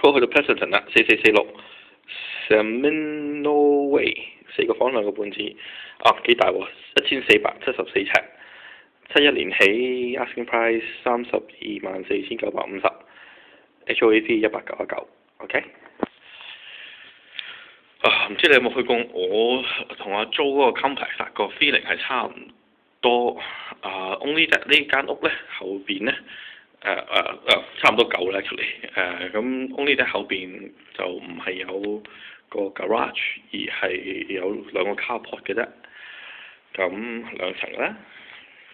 好，去到 Pleasanton 啦，4446 Seminole Way， 4個房2個半字，幾大喎，1474尺，71年起 ，asking price 324950，HOA fee 199，OK。唔知你有冇去過？我同阿租嗰個 complex 個 feeling 係差唔多。only 呢間屋咧後邊咧，差唔多夠啦 actually。咁 only 咧後邊就唔係有個 garage， 而係有2個 carport 嘅啫。咁2層啦。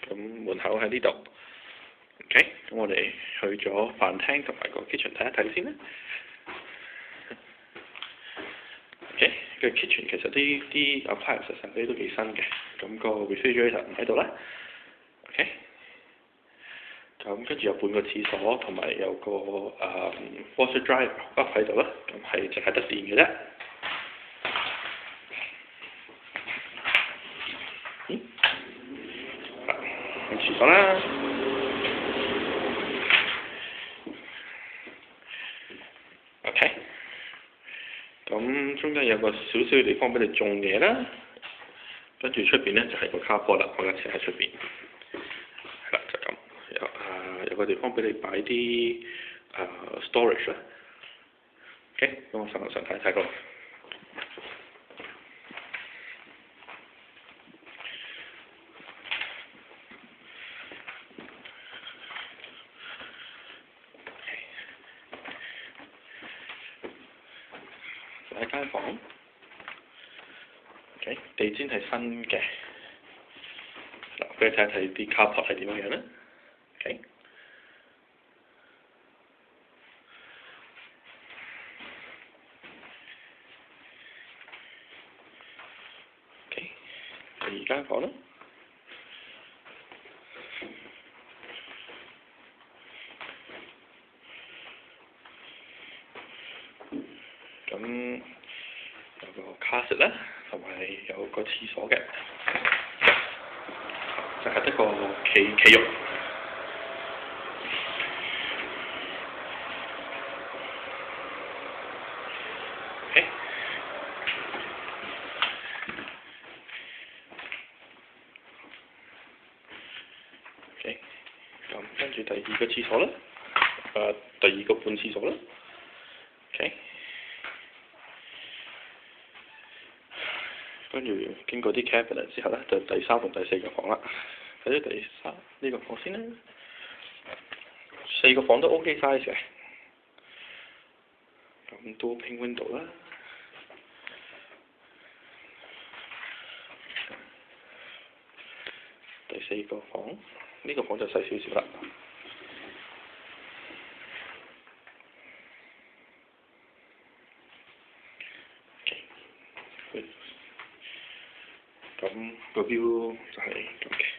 咁門口喺呢度。OK， 咁我哋去咗飯廳同埋個 kitchen 睇一睇先啦。OK， 個 kitchen 其實啲 appliances 嗰啲都幾新嘅，咁個 refrigerator 唔喺度啦。OK， 咁跟住有半個廁所同埋有個washer dryer up 喺度啦，咁係淨係得電嘅啫。廁所啦。OK。咁中間有個少少嘅地方俾你種嘢啦，跟住出邊咧就係個 carport 啦，我架車喺出邊，係啦就咁，有個地方俾你擺啲storage 啦。OK， 咁我上樓上睇一睇個。第一間房 ，OK， 地氈係新嘅，嗱，俾你睇一睇啲 carpet 係點樣樣咧 ，OK， OK， 第二間房咧，咁有個 closet 啦，同埋有個廁所嘅，就係得個企浴。OK， OK， 咁跟住第二個廁所啦，第2個半廁所啦 ，OK。跟住經過啲 cabinet 之後咧，就第3同第4個房啦。睇咗第3呢個房先啦。4個房都 OK size 嘅，咁都 open window 啦。第4個房，呢個房就細少少啦。咁個 view 就係咁嘅。